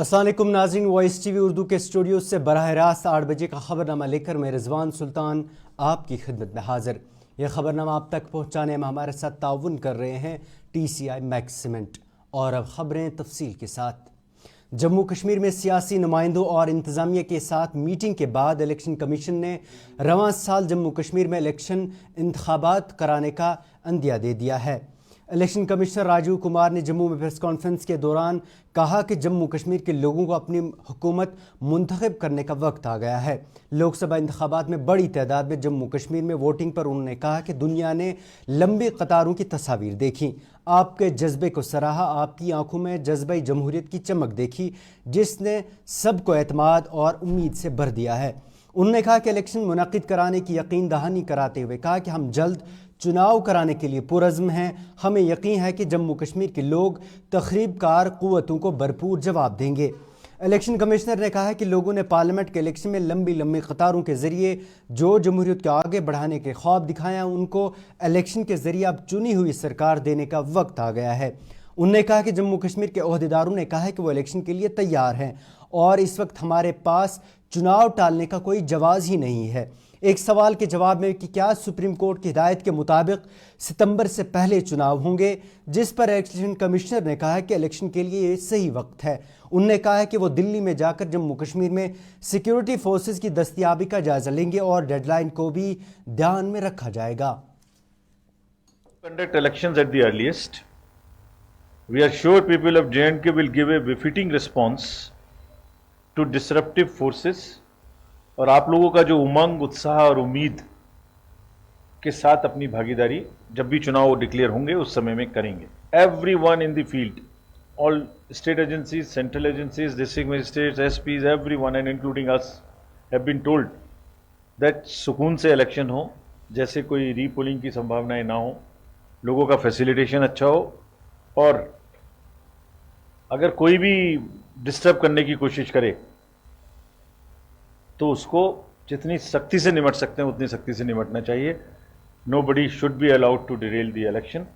अस्सलाम वालेकुम नाज़रीन, वॉइस टीवी उर्दू के स्टूडियो से बराह रास्त 8 बजे का खबरनामा लेकर मैं रिजवान सुल्तान आपकी खिदमत में हाजिर। यह खबरनामा आप तक पहुँचाने में हमारे साथ ताउन कर रहे हैं TCI मैक्स सीमेंट। और अब खबरें तफसील के साथ। जम्मू कश्मीर में सियासी नुमाइंदों और इंतज़ामिया के साथ मीटिंग के बाद इलेक्शन कमीशन ने रवां साल जम्मू कश्मीर में इलेक्शन इंतखाबात कराने का अंदिया दे दिया है। इलेक्शन कमिश्नर राजीव कुमार ने जम्मू में प्रेस कॉन्फ्रेंस के दौरान कहा कि जम्मू कश्मीर के लोगों को अपनी हुकूमत मुंतखब करने का वक्त आ गया है। लोकसभा इंतखाबात में बड़ी तादाद में जम्मू कश्मीर में वोटिंग पर उन्होंने कहा कि दुनिया ने लंबी कतारों की तस्वीर देखी, आपके जज्बे को सराहा, आपकी आंखों में जज्बे जमहूरियत की चमक देखी जिसने सबको एतमाद और उम्मीद से भर दिया है। उन्होंने कहा कि इलेक्शन मुनक्किद कराने की यकीन दहानी कराते हुए कहा कि हम जल्द चुनाव कराने के लिए पुरज़्म हैं। हमें यकीन है कि जम्मू कश्मीर के लोग तखरीबकार क़ुव्वतों को भरपूर जवाब देंगे। इलेक्शन कमिश्नर ने कहा है कि लोगों ने पार्लियामेंट के इलेक्शन में लंबी लंबी कतारों के ज़रिए जो जमहूरियत को आगे बढ़ाने के ख्वाब दिखाया, उनको इलेक्शन के ज़रिए अब चुनी हुई सरकार देने का वक्त आ गया है। उन्होंने कहा कि जम्मू कश्मीर के ओहदेदारों ने कहा है कि वो इलेक्शन के लिए तैयार हैं और इस वक्त हमारे पास चुनाव टालने का कोई जवाज़ ही नहीं है। एक सवाल के जवाब में कि क्या सुप्रीम कोर्ट की हिदायत के मुताबिक सितंबर से पहले चुनाव होंगे, जिस पर इलेक्शन कमिश्नर ने कहा है कि इलेक्शन के लिए ये सही वक्त है। उन्होंने कहा है कि वो दिल्ली में जाकर जम्मू कश्मीर में सिक्योरिटी फोर्सेस की दस्तयाबी का जायजा लेंगे और डेडलाइन को भी ध्यान में रखा जाएगा। Conduct elections at the earliest. We are sure people of J&K will give a befitting response to disruptive forces. और आप लोगों का जो उमंग, उत्साह और उम्मीद के साथ अपनी भागीदारी जब भी चुनाव डिक्लेयर होंगे उस समय में करेंगे। Everyone in the field, all state agencies, central agencies, district magistrates, SPs, everyone and including us have been told that सुकून से इलेक्शन हो, जैसे कोई रीपोलिंग की संभावनाएं ना हो, लोगों का फैसिलिटेशन अच्छा हो और अगर कोई भी डिस्टर्ब करने की कोशिश करे तो उसको जितनी सख्ती से निपट सकते हैं उतनी सख्ती से निपटना चाहिए। Nobody should be allowed to derail the election,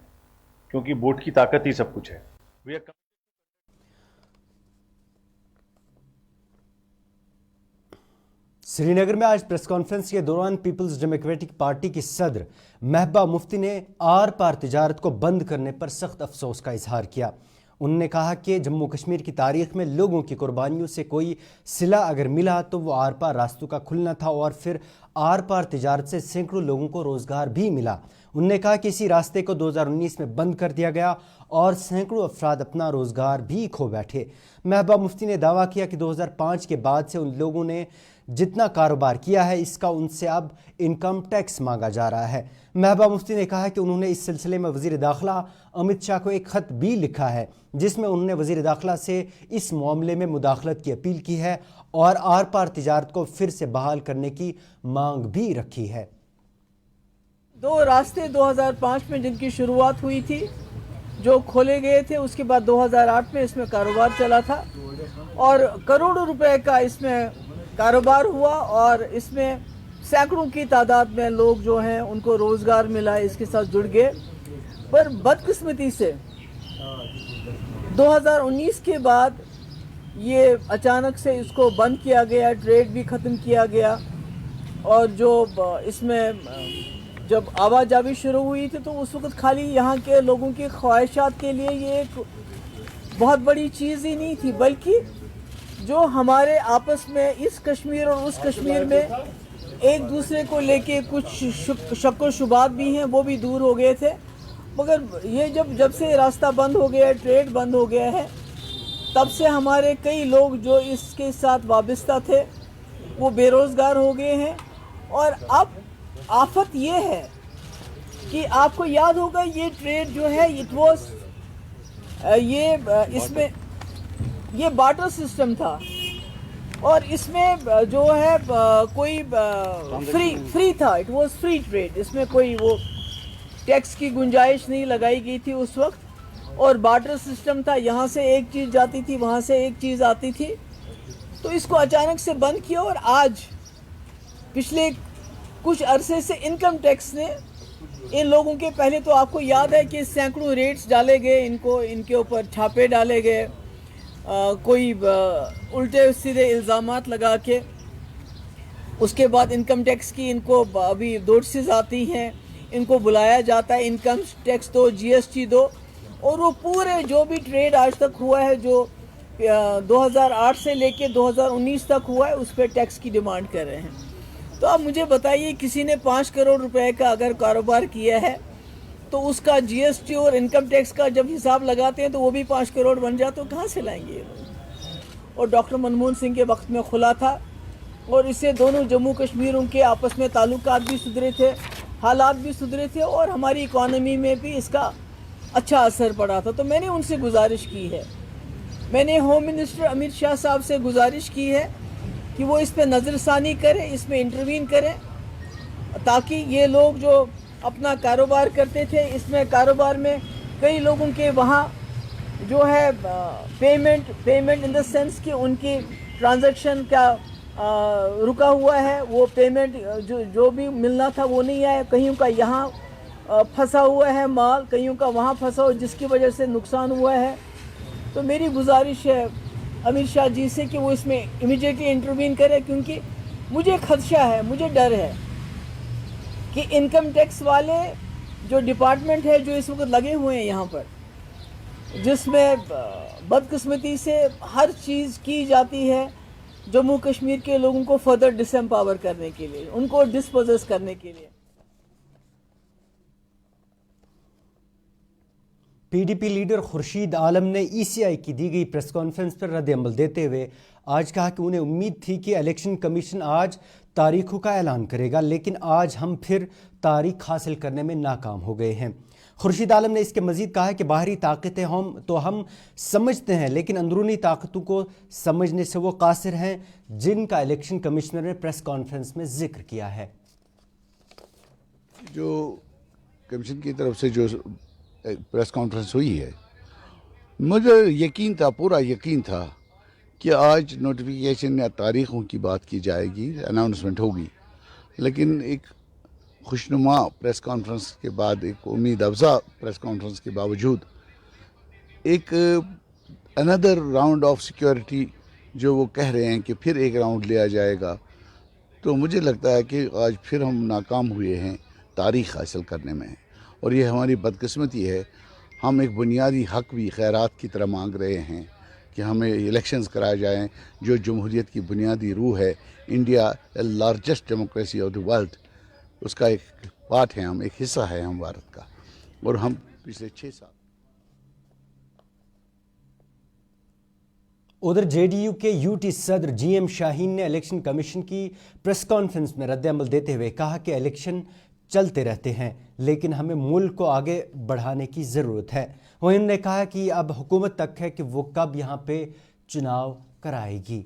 क्योंकि वोट की ताकत ही सब कुछ है। श्रीनगर में आज प्रेस कॉन्फ्रेंस के दौरान पीपल्स डेमोक्रेटिक पार्टी की सदर महबूबा मुफ्ती ने आर पार तिजारत को बंद करने पर सख्त अफसोस का इजहार किया। उन्होंने कहा कि जम्मू कश्मीर की तारीख में लोगों की कुर्बानियों से कोई सिला अगर मिला तो वो आर पार रास्तों का खुलना था और फिर आर पार तिजारत से सैकड़ों लोगों को रोज़गार भी मिला। उन्होंने कहा कि इसी रास्ते को 2019 में बंद कर दिया गया और सैकड़ों अफराद अपना रोज़गार भी खो बैठे। महबूबा मुफ्ती ने दावा किया कि 2005 के बाद से उन लोगों ने जितना कारोबार किया है इसका उनसे अब इनकम टैक्स मांगा जा रहा है। महबूबा मुफ्ती ने कहा कि उन्होंने इस सिलसिले में वज़ीर दाखिला अमित शाह को एक ख़त भी लिखा है जिसमें उन्होंने वज़ीर दाखिला से इस मामले में मुदाखलत की अपील की है और आर पार तिजारत को फिर से बहाल करने की मांग भी रखी है। दो रास्ते 2005 में जिनकी शुरुआत हुई थी, जो खोले गए थे, उसके बाद 2008 में इसमें कारोबार चला था और करोड़ों रुपए का इसमें कारोबार हुआ और इसमें सैकड़ों की तादाद में लोग जो हैं उनको रोज़गार मिला, इसके साथ जुड़ गए। पर बदकिस्मती से 2019 के बाद ये अचानक से इसको बंद किया गया, ट्रेड भी ख़त्म किया गया और जो इसमें जब आवाजाही शुरू हुई थी तो उस वक्त खाली यहाँ के लोगों की ख्वाहिशात के लिए ये एक बहुत बड़ी चीज़ ही नहीं थी, बल्कि जो हमारे आपस में इस कश्मीर और उस कश्मीर में एक दूसरे को लेके कुछ शक व शुबात भी हैं, वो भी दूर हो गए थे। मगर ये जब से रास्ता बंद हो गया, ट्रेड बंद हो गया है, तब से हमारे कई लोग जो इसके साथ वाबस्ता थे वो बेरोज़गार हो गए हैं। और अब आफत ये है कि आपको याद होगा ये ट्रेड जो है इसमें ये बार्टर सिस्टम था और इसमें जो है कोई फ्री था, इट वाज फ्री ट्रेड, इसमें कोई वो टैक्स की गुंजाइश नहीं लगाई गई थी उस वक्त और बार्टर सिस्टम था, यहाँ से एक चीज़ जाती थी, वहाँ से एक चीज़ आती थी। तो इसको अचानक से बंद किया और आज पिछले कुछ अरसे से इनकम टैक्स ने इन लोगों के, पहले तो आपको याद है कि सैकड़ों रेट्स डाले गए, इनके ऊपर छापे डाले गए कोई उल्टे सीधे इल्ज़ामात लगा के उसके बाद इनकम टैक्स की इनको अभी नोटिस आती हैं, इनको बुलाया जाता है इनकम टैक्स दो, जीएसटी दो, और वो पूरे जो भी ट्रेड आज तक हुआ है जो 2008 से लेके 2019 तक हुआ है उस पर टैक्स की डिमांड कर रहे हैं। तो आप मुझे बताइए, किसी ने 5 करोड़ रुपए का अगर कारोबार किया है तो उसका जीएसटी और इनकम टैक्स का जब हिसाब लगाते हैं तो वो भी 5 करोड़ बन जाए, तो कहाँ से लाएंगे ये लोग? और डॉक्टर मनमोहन सिंह के वक्त में खुला था और इससे दोनों जम्मू कश्मीरों के आपस में ताल्लुकात भी सुधरे थे, हालात भी सुधरे थे और हमारी इकॉनमी में भी इसका अच्छा असर पड़ा था। तो मैंने उनसे गुजारिश की है, मैंने होम मिनिस्टर अमित शाह साहब से गुजारिश की है कि वो इस पे नज़रसानी करें, इसमें इंटरवीन करें, ताकि ये लोग जो अपना कारोबार करते थे, इसमें कारोबार में कई लोगों के वहाँ जो है पेमेंट इन द सेंस कि उनकी ट्रांजैक्शन का रुका हुआ है, वो पेमेंट जो भी मिलना था वो नहीं आया, कईयों का यहाँ फंसा हुआ है माल, कईयों का वहाँ फंसा हुआ, जिसकी वजह से नुकसान हुआ है। तो मेरी गुजारिश है अमित शाह जी से कि वो इसमें इमीडिएटली इंटरवीन करें, क्योंकि मुझे खदशा है, मुझे डर है कि इनकम टैक्स वाले जो डिपार्टमेंट है जो इस वक्त लगे हुए हैं यहाँ पर, जिसमें बदकिस्मती से हर चीज़ की जाती है जम्मू कश्मीर के लोगों को फर्दर डिसएम्पावर करने के लिए, उनको डिस्पोजेस करने के लिए। पीडीपी लीडर खुर्शीद आलम ने ईसीआई की दी गई प्रेस कॉन्फ्रेंस पर रद्द अमल देते हुए आज कहा कि उन्हें उम्मीद थी कि इलेक्शन कमीशन आज तारीखों का ऐलान करेगा, लेकिन आज हम फिर तारीख हासिल करने में नाकाम हो गए हैं। खुर्शीद आलम ने इसके मजीद कहा कि बाहरी ताकतें हम समझते हैं, लेकिन अंदरूनी ताकतों को समझने से वो कासिर हैं, जिनका इलेक्शन कमिश्नर ने प्रेस कॉन्फ्रेंस में जिक्र किया है। जो कमीशन की तरफ से जो प्रेस कॉन्फ्रेंस हुई है, मुझे यकीन था, पूरा यकीन था कि आज नोटिफिकेशन या तारीखों की बात की जाएगी, अनाउंसमेंट होगी, लेकिन एक खुशनुमा प्रेस कॉन्फ्रेंस के बाद, एक उम्मीद अफजा प्रेस कॉन्फ्रेंस के बावजूद एक अनदर राउंड ऑफ सिक्योरिटी जो वो कह रहे हैं कि फिर एक राउंड लिया जाएगा, तो मुझे लगता है कि आज फिर हम नाकाम हुए हैं तारीख हासिल करने में, और ये हमारी बदकिस्मती है। हम एक बुनियादी हक भी खैरात की तरह मांग रहे हैं कि हमें इलेक्शंस कराए जाएं, जो जमहूरियत की बुनियादी रूह है। India largest democracy of the world, उसका एक पार्ट है हम, एक हिस्सा है हम भारत का, और हम पिछले 6 साल। उधर जेडीयू के यूटी सदर जीएम शाहीन ने इलेक्शन कमीशन की प्रेस कॉन्फ्रेंस में रद्द अमल देते हुए कहा कि इलेक्शन चलते रहते हैं, लेकिन हमें मुल्क को आगे बढ़ाने की ज़रूरत है। वहीं उन्होंने कहा कि अब हुकूमत तक है कि वो कब यहाँ पे चुनाव कराएगी।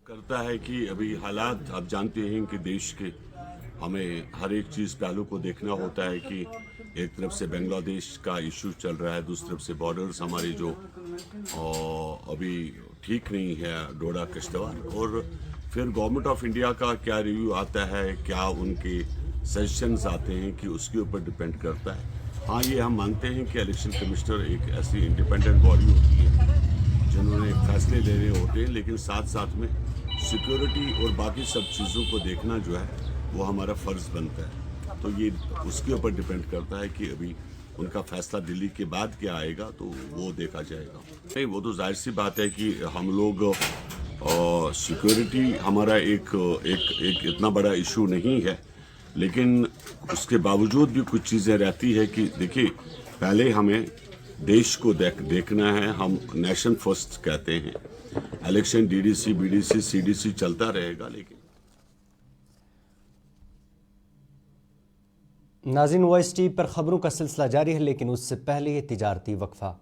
करता है कि अभी हालात आप जानते हैं कि देश के हमें हर एक चीज़ पहलू को देखना होता है कि एक तरफ से बांग्लादेश का इशू चल रहा है, दूसरी तरफ से बॉर्डर्स हमारे जो अभी ठीक नहीं है, डोडा किश्तवाड़, और फिर गवर्नमेंट ऑफ इंडिया का क्या रिव्यू आता है, क्या उनके सजेशंस आते हैं, कि उसके ऊपर डिपेंड करता है। हाँ, ये हम मानते हैं कि इलेक्शन कमिश्नर एक ऐसी इंडिपेंडेंट बॉडी होती है जिन्होंने फैसले लेने होते हैं, लेकिन साथ साथ में सिक्योरिटी और बाकी सब चीज़ों को देखना जो है वो हमारा फ़र्ज़ बनता है। तो ये उसके ऊपर डिपेंड करता है कि अभी उनका फैसला दिल्ली के बाद क्या आएगा, तो वो देखा जाएगा। नहीं, वो तो जाहिर सी बात है कि हम लोग सिक्योरिटी हमारा एक इतना बड़ा इशू नहीं है, लेकिन उसके बावजूद भी कुछ चीज़ें रहती है कि देखिए, पहले हमें देश को देखना है। हम नेशन फर्स्ट कहते हैं। इलेक्शन डीडीसी, बीडीसी, सीडीसी चलता रहेगा, लेकिन नाज़रीन, वॉइस टीवी पर खबरों का सिलसिला जारी है, लेकिन उससे पहले ये तिजारती वक्फा।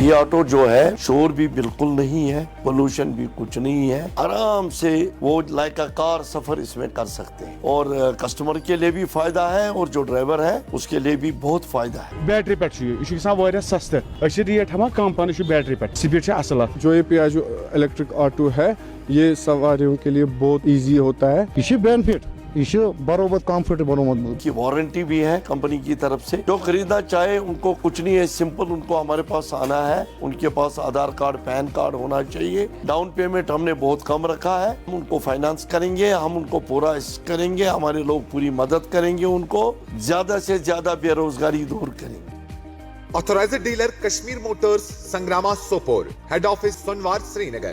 ये ऑटो जो है, शोर भी बिल्कुल नहीं है, पोल्यूशन भी कुछ नहीं है, आराम से वो लाइक कार सफर इसमें कर सकते हैं, और कस्टमर के लिए भी फायदा है और जो ड्राइवर है उसके लिए भी बहुत फायदा है। बैटरी पे सस्ते रेट हम कम पान बैटरी पे स्पीड असल। जो ये जो इलेक्ट्रिक ऑटो है, ये सवारियों के लिए बहुत ईजी होता है, ये बेनिफिट یہ برابر کمفرٹیبل کی وارنٹی بھی ہے کمپنی کی طرف سے. جو خریدنا چاہے ان کو کچھ نہیں ہے, سمپل ان کو ہمارے پاس آنا ہے, ان کے پاس آدھار کارڈ پین کارڈ ہونا چاہیے. ڈاؤن پیمنٹ ہم نے بہت کم رکھا ہے, ہم ان کو فائنانس کریں گے, ہم ان کو پورا کریں گے, ہمارے لوگ پوری مدد کریں گے, ان کو زیادہ سے زیادہ بے روزگاری دور کریں گے. Authorized dealer Kashmir Motors, Sangrama Sopor, Head Office Sonwar, Srinagar.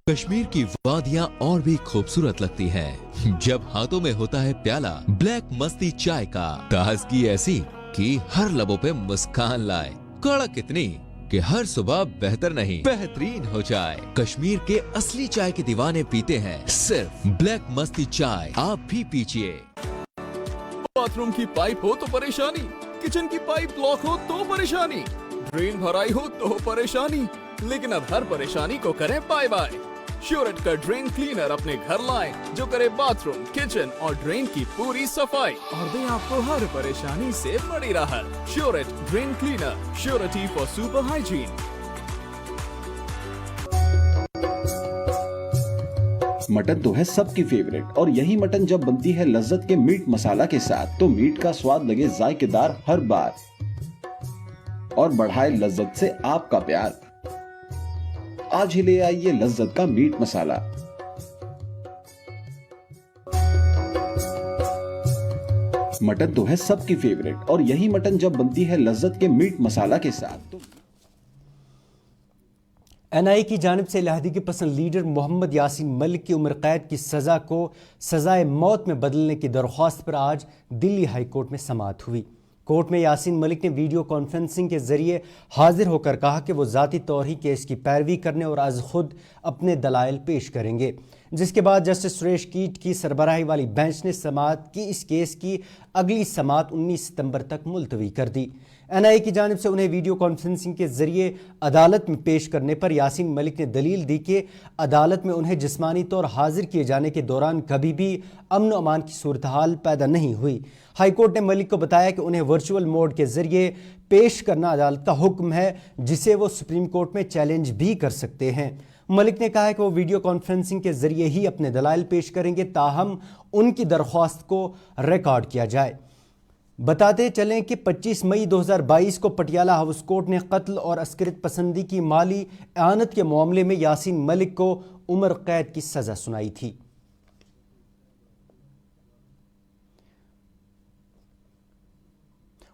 Kashmir کی وادیاں اور بھی خوبصورت لگتی ہیں جب ہاتھوں میں ہوتا ہے پیالہ بلیک مستی چائے کا. تازگی ایسی کہ ہر لبوں پہ مسکان لائے, کڑک اتنی کہ ہر صبح بہتر نہیں بہترین ہو جائے. کشمیر کے اصلی چائے کے دیوانے پیتے ہیں صرف بلیک مستی چائے. آپ بھی پیجئے. باتھ روم کی پائپ ہو تو پریشانی, کچن کی پائپ بلاک ہو تو پریشانی, ڈرین بھرائی ہو تو پریشانی, لیکن اب ہر پریشانی کو کریں بائے بائے. شیورٹ کا ڈرین کلینر اپنے گھر لائیں جو کرے باتھ روم, کچن اور ڈرین کی پوری صفائی اور دے آپ کو ہر پریشانی سے بڑی راحت. شیورٹ drain cleaner, surety for super hygiene. Mutton تو ہے سب کی فیوریٹ, اور یہی مٹن جب بنتی ہے لذت کے میٹ مسالہ کے ساتھ تو میٹ کا سواد لگے ذائقے دار ہر بار اور بڑھائے لذت سے آپ کا پیار. آج ہی لے آئیے لذت کا میٹ مسالہ. مٹن تو ہے سب کی فیوریٹ, اور یہی مٹن جب بنتی ہے لذت کے میٹ مسالہ کے ساتھ. این آئی کی جانب سے علیحدگی پسند لیڈر محمد یاسین ملک کی عمر قید کی سزا کو سزائے موت میں بدلنے کی درخواست پر آج دلی ہائی کورٹ میں سماعت ہوئی. کورٹ میں یاسین ملک نے ویڈیو کانفرنسنگ کے ذریعے حاضر ہو کر کہا کہ وہ ذاتی طور ہی کیس کی پیروی کرنے اور از خود اپنے دلائل پیش کریں گے, جس کے بعد جسٹس سریش کیٹ کی سربراہی والی بینچ نے سماعت کی اس کیس کی اگلی سماعت 19 ستمبر تک ملتوی کر دی. این آئی کی جانب سے انہیں ویڈیو کانفرنسنگ کے ذریعے عدالت میں پیش کرنے پر یاسین ملک نے دلیل دی کہ عدالت میں انہیں جسمانی طور حاضر کیے جانے کے دوران کبھی بھی امن و امان کی صورتحال پیدا نہیں ہوئی. ہائی کورٹ نے ملک کو بتایا کہ انہیں ورچوئل موڈ کے ذریعے پیش کرنا عدالت کا حکم ہے, جسے وہ سپریم کورٹ میں چیلنج بھی کر سکتے ہیں. ملک نے کہا کہ وہ ویڈیو کانفرنسنگ کے ذریعے ہی اپنے دلائل پیش کریں گے, تاہم ان کی درخواست کو ریکارڈ کیا جائے. بتاتے چلیں کہ 25 مئی 2022 کو پٹیالہ ہاؤس کورٹ نے قتل اور عسکریت پسندی کی مالی اعانت کے معاملے میں یاسین ملک کو عمر قید کی سزا سنائی تھی.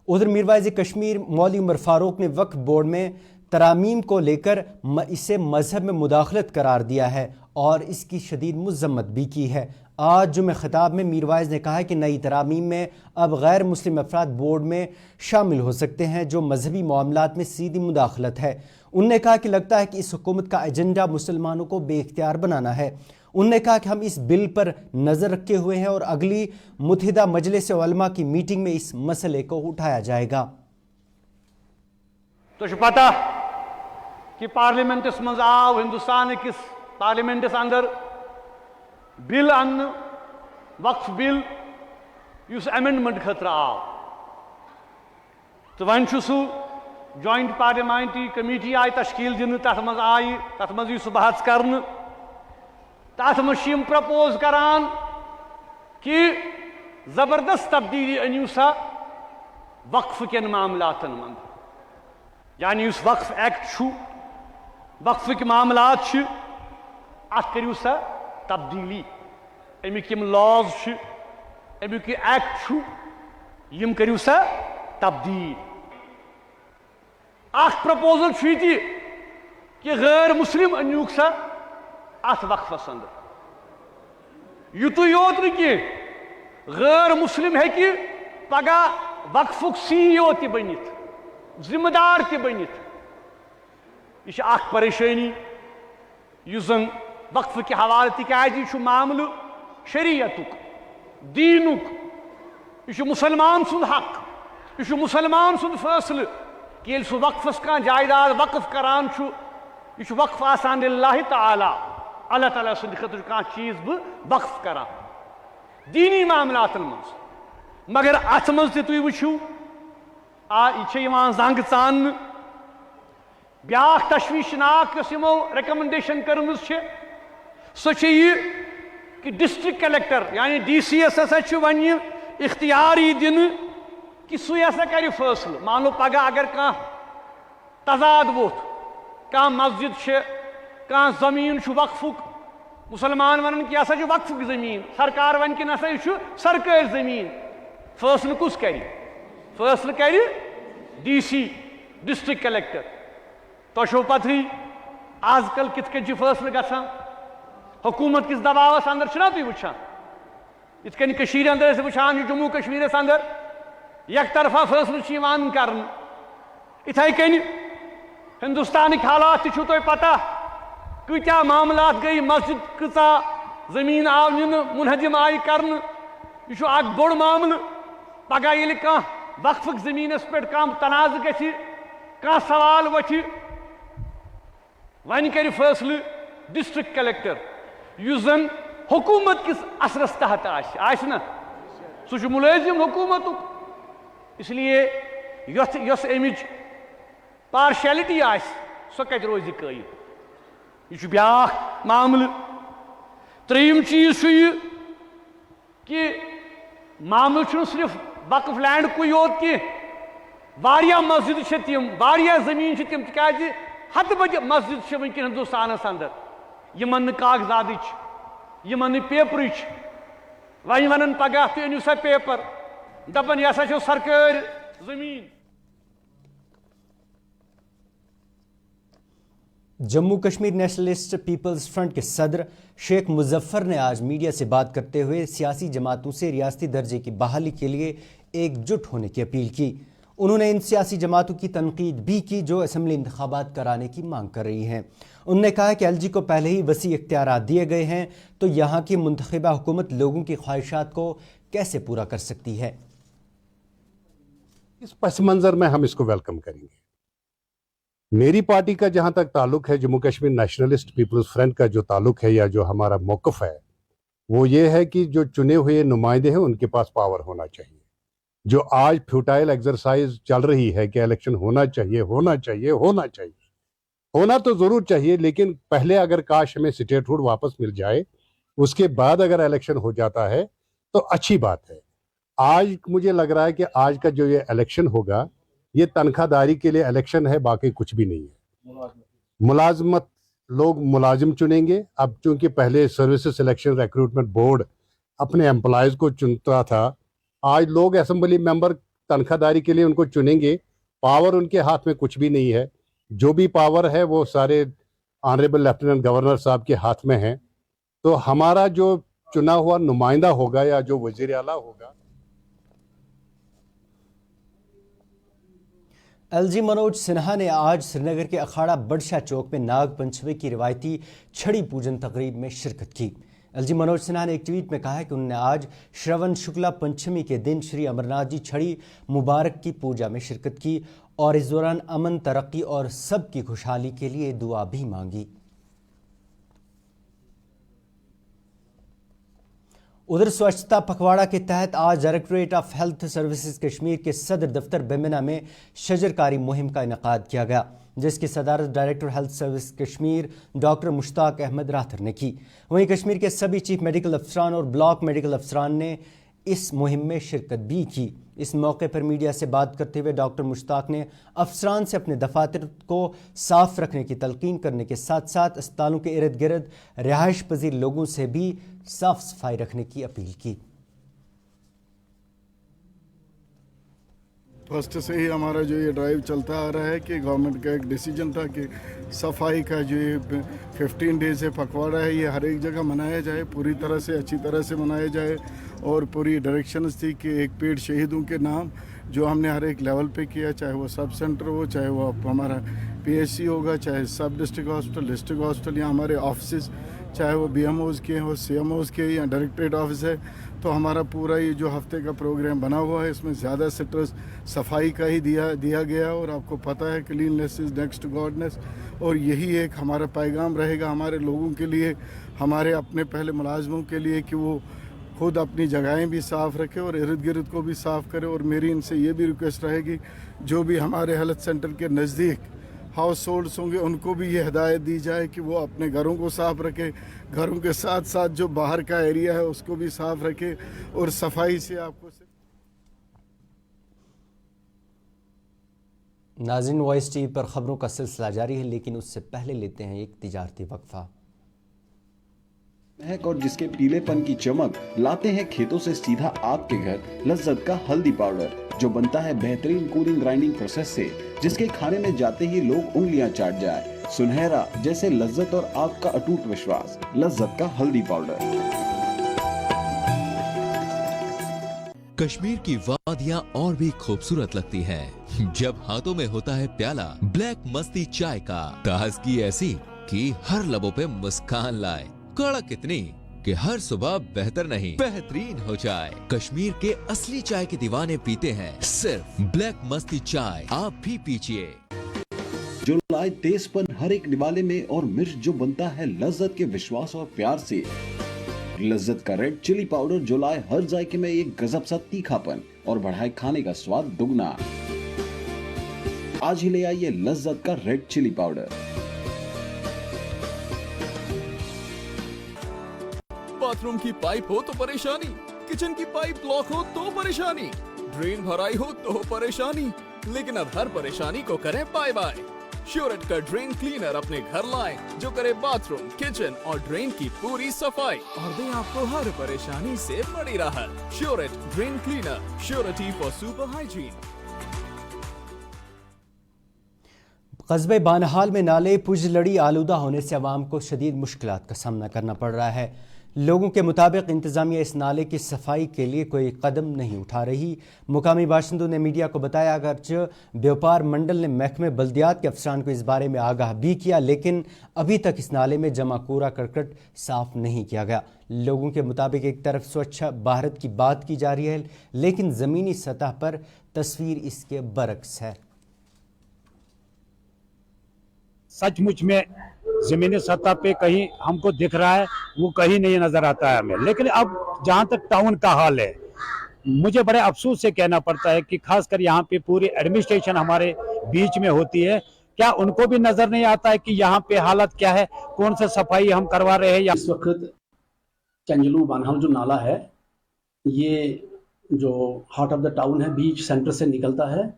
ادھر میروائز کشمیر مولوی عمر فاروق نے وقف بورڈ میں ترامیم کو لے کر اسے مذہب میں مداخلت قرار دیا ہے اور اس کی شدید مذمت بھی کی ہے. آج جمعہ خطاب میں میروائز نے کہا کہ نئی ترامیم میں اب غیر مسلم افراد بورڈ میں شامل ہو سکتے ہیں, جو مذہبی معاملات میں سیدھی مداخلت ہے. انہوں نے کہا کہ لگتا ہے کہ اس حکومت کا ایجنڈا مسلمانوں کو بے اختیار بنانا ہے. انہوں نے کہا کہ ہم اس بل پر نظر رکھے ہوئے ہیں اور اگلی متحدہ مجلس علماء کی میٹنگ میں اس مسئلے کو اٹھایا جائے گا. تو پتہ کہ پارلیمنٹس مز آو ہندوستان کس پارلیمنٹس اندر بل ان وقف بل اس امینڈمنٹ خطر آو تو ون سہ جوائنٹ پارلیمانٹری کمیٹی آئی تشکیل دن, تر مز آئی تر مز سہ بحث کرن, تر مز پرپوز کران کہ زبردست تبدیلی انیو سا وقف کن معاملاتن من, یعنی اس وقف ایکٹ وقف کے معاملات ات کریو سا تبدیلی, امیک یم لاز امیک ایکٹ یم کریو سا تبدیل. اخ پرپوزل یہ کہ غیر مسلم انیوک سا ات وقفس اندر, یتو یوت نی غیر مسلم ہیکہ پگہ وقفک سی ای او تہ بنت, ذمہ دار تہ بنت. یہ اخ پریشانی اس زن وقف کے حوالہ تکیاز یہ معاملہ شریعتک دینک, یہ مسلمان سند حق, یہ مسلمان سند فیصلہ کہ یل سہ وقفس کان جائیداد وقف کران یہ وقف آسان للہ تعالی, اللہ تعالیٰ سند خاطر کان چیز بہ وقف کران دینی معاملاتن مز. مگر ات مز تہ تُہۍ وٕچھِو یہ زنگ ژان بیاکھ تشویشناک یس یمو ریکمنڈیشن کرمز सो कि डिस्ट्रिक्ट कलेक्टर यानी DCS हसा वन इख्तियार दिन कि सह हसा कर फैसले मान लो पगह अगर कह तजाद वोत कह मस्जिद कह जमीन वक्फुक मुसलमान वन कि यह वक्फुक जमीन सरकार वन कि नसा यह सरकारी जमीन फैसले कुस कर फैसले कर DC डिस्ट्रिक्ट कलेक्टर तो पथी आजकल कित फैसले गसान हुकूमत किस दबावस अंदर तुम वुचान इत अंदर वुचान जम्मू कश्मीर अंदर एक तरफा फैसले कर इथे कन हिंदुस्तान हालात तुम पता कत्या मामला गई मस्जिद कचा जमीन आव nin मुनहदिम आई कर यह बोड़ मामल पगह ये कह वक्फ जमीनस पे कम तनाज़ गि कह सवाल वथि वन कर फैसले डिस्ट्रिक्ट कलेक्टर युस जन हुकूमत किस असरस तहत आना सह मुलाजिम हुकूमत इसलिए यस अमिच पार्शलिटी सो कत रोज कायम यह ब्या मामल त्रीम चीज कि मामल सिर्फ वक्फ लैंड कु योत कि मस्जिद तम जमीन तम तक हत बज मस्जिद वनक हिंदुस्तान अंदर यमन कागजात यमन पेपर वन वन पगह तुम अनु सा पेपर दपन यह हसा सरकार जमीन। Jammu Kashmir nationalist people's front के सदर शेख मुजफ्फर ने आज मीडिया से बात करते हुए सियासी जमातों से रियासती दर्जे की बहाली के लिए एकजुट होने की अपील की। उन्होंने इन सियासी जमातों की तनकीद भी की जो असम्बली इंतखाबात कराने की मांग कर रही हैं। उन्होंने कहा कि LG को पहले ही वसी इख्तियारात दिए गए हैं तो यहाँ की मुंतखबा हुकूमत लोगों की ख्वाहिशात को कैसे पूरा कर सकती है। इस पस मंज़र में हम इसको वेलकम करेंगे। मेरी पार्टी का जहाँ तक ताल्लुक है, Jammu Kashmir nationalist people's front का जो ताल्लुक है या जो हमारा मौक़िफ़ है वो ये है कि जो चुने हुए नुमाइंदे हैं उनके पास पावर होना चाहिए। जो आज फ्यूटाइल एक्सरसाइज चल रही है कि इलेक्शन होना चाहिए होना चाहिए होना चाहिए, होना तो ज़रूर चाहिए, लेकिन पहले अगर काश हमें स्टेटहुड वापस मिल जाए उसके बाद अगर इलेक्शन हो जाता है तो अच्छी बात है। आज मुझे लग रहा है कि आज का जो ये इलेक्शन होगा ये तनख्वाहदारी के लिए इलेक्शन है, बाकी कुछ भी नहीं है। मुलाजमत लोग मुलाजिम चुनेंगे। अब चूंकि पहले सर्विसेज सिलेक्शन रिक्रूटमेंट बोर्ड अपने एम्प्लॉयज़ को चुनता था, आज लोग असेंबली मेंबर तनख्वाहदारी के लिए उनको चुनेंगे। पावर उनके हाथ में कुछ भी नहीं है, जो भी पावर है वो सारे ऑनरेबल लेफ्टिनेंट गवर्नर साहब के हाथ में है। तो हमारा जो चुना हुआ नुमाइंदा होगा या जो वज़ीर आला होगा। LG मनोज सिन्हा ने आज श्रीनगर के अखाड़ा बड़शाह चौक में नाग पंचमी की रिवायती छड़ी पूजन तकरीब में शिरकत की। LG मनोज सिन्हा ने एक ट्वीट में कहा है कि उन्होंने आज श्रवण शुक्ला पंचमी के दिन श्री अमरनाथ जी छड़ी मुबारक की पूजा में शिरकत की और इस दौरान अमन, तरक्की और सबकी खुशहाली के लिए दुआ भी मांगी। उधर स्वच्छता पखवाड़ा के तहत आज directorate of health services Kashmir के सदर दफ्तर बेमिना में शजरकारी मुहिम का इनेकाद किया गया, जिसकी सदारत director health service Kashmir doctor Mushtaq Ahmad Rather ने की। वहीं कश्मीर के सभी चीफ मेडिकल अफसरान और ब्लॉक मेडिकल अफसरान ने इस मुहिम में शिरकत भी की। इस मौके पर मीडिया से बात करते हुए डॉक्टर मुश्ताक ने अफसरान से अपने दफातर को साफ रखने की तलकीन करने के साथ साथ अस्पतालों के इर्द गिर्द रिहाइश पजीर लोगों से भी साफ सफाई रखने की अपील की। फर्स्ट से ही हमारा जो ये ड्राइव चलता आ रहा है कि गवर्नमेंट का एक डिसीजन था कि सफाई का जो ये 15 डेज है पखवाड़ा है, ये हर एक जगह मनाया जाए, पूरी तरह से अच्छी तरह से मनाया जाए। और पूरी डायरेक्शंस थी कि एक पेड़ शहीदों के नाम जो हमने हर एक लेवल पे किया, चाहे वो सब सेंटर हो, चाहे वो हमारा PHC होगा, चाहे सब डिस्ट्रिक्ट हॉस्पिटल, डिस्ट्रिक्ट हॉस्पिटल या हमारे ऑफिस, चाहे वो BMOs के हो, CMOs के या डायरेक्टरेट ऑफिस है। तो हमारा पूरा ये जो हफ्ते का प्रोग्राम बना हुआ है इसमें ज़्यादा सिट्रस सफाई का ही दिया गया। और आपको पता है cleanliness is next to godliness, और यही एक हमारा पैगाम रहेगा हमारे लोगों के लिए, हमारे अपने पहले मुलाजमों के लिए कि वो खुद अपनी जगहें भी साफ़ रखें और इर्द गिर्द को भी साफ़ करें। और मेरी इनसे ये भी रिक्वेस्ट रहेगी जो भी हमारे हेल्थ सेंटर के नज़दीक हाउस होल्ड्स होंगे उनको भी ये हिदायत दी जाए कि वो अपने घरों को साफ़ रखें, घरों के साथ साथ जो बाहर का एरिया है उसको भी साफ़ रखें और सफाई से आपको नाज़रीन, वॉइस टीवी पर खबरों का सिलसिला जारी है, लेकिन उससे पहले लेते हैं एक तिजारती वक्फा। महक और जिसके पीलेपन की चमक लाते हैं खेतों से सीधा आपके घर लज्जत का हल्दी पाउडर, जो बनता है बेहतरीन कूलिंग ग्राइंडिंग प्रोसेस से, जिसके खाने में जाते ही लोग उंगलियां चाट जाए। सुनहरा जैसे लज्जत और आग का अटूट विश्वास, लज्जत का हल्दी पाउडर। कश्मीर की वादियां और भी खूबसूरत लगती हैं जब हाथों में होता है प्याला ब्लैक मस्ती चाय का। ताजगी ऐसी कि हर लबों पे मुस्कान लाए, कड़क इतनी कि हर सुबह बेहतर नहीं बेहतरीन हो जाए। कश्मीर के असली चाय के दीवाने पीते हैं सिर्फ ब्लैक मस्ती चाय, आप भी पीजिए। जो लाए तेजपन हर एक निवाले में और मिर्च जो बनता है लज्जत के विश्वास और प्यार से। लज्जत का रेड चिली पाउडर जो लाए हर जायके में एक गजब सा तीखापन और बढ़ाए खाने का स्वाद दुगना। आज ही ले आइए लज्जत का रेड चिली पाउडर। बाथरूम की पाइप हो तो परेशानी, किचन की पाइप ब्लॉक हो तो परेशानी, ड्रेन भराई हो तो परेशानी, लेकिन अब हर परेशानी को करें बाय बाय। श्योरेट का ड्रेन क्लीनर अपने घर लाए जो करे बाथरूम, किचन और ड्रेन की पूरी सफाई और दे आपको हर परेशानी से बड़ी राहत। श्योरेट drain cleaner, surety for super hygiene. कस्बे बानहाल में नाले पुजलड़ी आलूदा होने से आवाम को शदीद मुश्किलात का सामना करना पड़ रहा है। लोगों के मुताबिक इंतज़ामिया इस नाले की सफाई के लिए कोई कदम नहीं उठा रही। मुकामी बाशिंदों ने मीडिया को बताया अगरचे व्यापार मंडल ने महकमे बल्दियात के अफसरान को इस बारे में आगाह भी किया, लेकिन अभी तक इस नाले में जमा कूड़ा करकट साफ नहीं किया गया। लोगों के मुताबिक एक तरफ स्वच्छ भारत की बात की जा रही है, लेकिन ज़मीनी सतह पर तस्वीर इसके बरक्स है। सचमुच में जमीनी सतह पे कहीं हमको दिख रहा है, वो कहीं नहीं नजर आता है हमें। लेकिन अब जहाँ तक टाउन का हाल है, मुझे बड़े अफसोस से कहना पड़ता है कि खासकर यहाँ पे पूरी एडमिनिस्ट्रेशन हमारे बीच में होती है, क्या उनको भी नजर नहीं आता है कि यहाँ पे हालत क्या है, कौन सा सफाई हम करवा रहे हैं। इस वक्त चंजलू बानहाल जो नाला है, ये जो हार्ट ऑफ द टाउन है, बीच सेंटर से निकलता है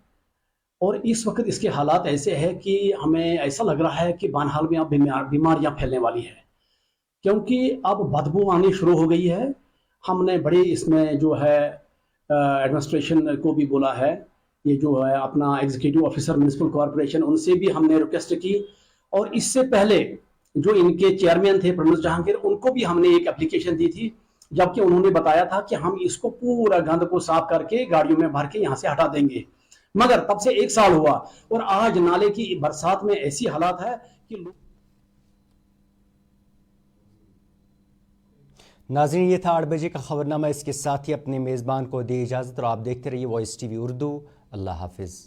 और इस वक्त इसके हालात ऐसे हैं कि हमें ऐसा लग रहा है कि बानहाल में अब बीमारियां फैलने वाली है, क्योंकि अब बदबू आनी शुरू हो गई है। हमने बड़ी इसमें जो है एडमिनिस्ट्रेशन को भी बोला है, ये जो है अपना एग्जीक्यूटिव ऑफिसर म्युनिसिपल कॉर्पोरेशन, उनसे भी हमने रिक्वेस्ट की और इससे पहले जो इनके चेयरमैन थे प्रमोद जहांगीर, उनको भी हमने एक एप्लीकेशन दी थी, जबकि उन्होंने बताया था कि हम इसको पूरा गंद को साफ करके गाड़ियों में भर के यहाँ से हटा देंगे। मगर तब से 1 साल हुआ और आज नाले की बरसात में ऐसी हालात है कि नाज़रीन, ये था 8 बजे का खबरनामा। इसके साथ ही अपने मेज़बान को दी इजाज़त और आप देखते रहिए वॉइस टीवी उर्दू। अल्लाह हाफिज़।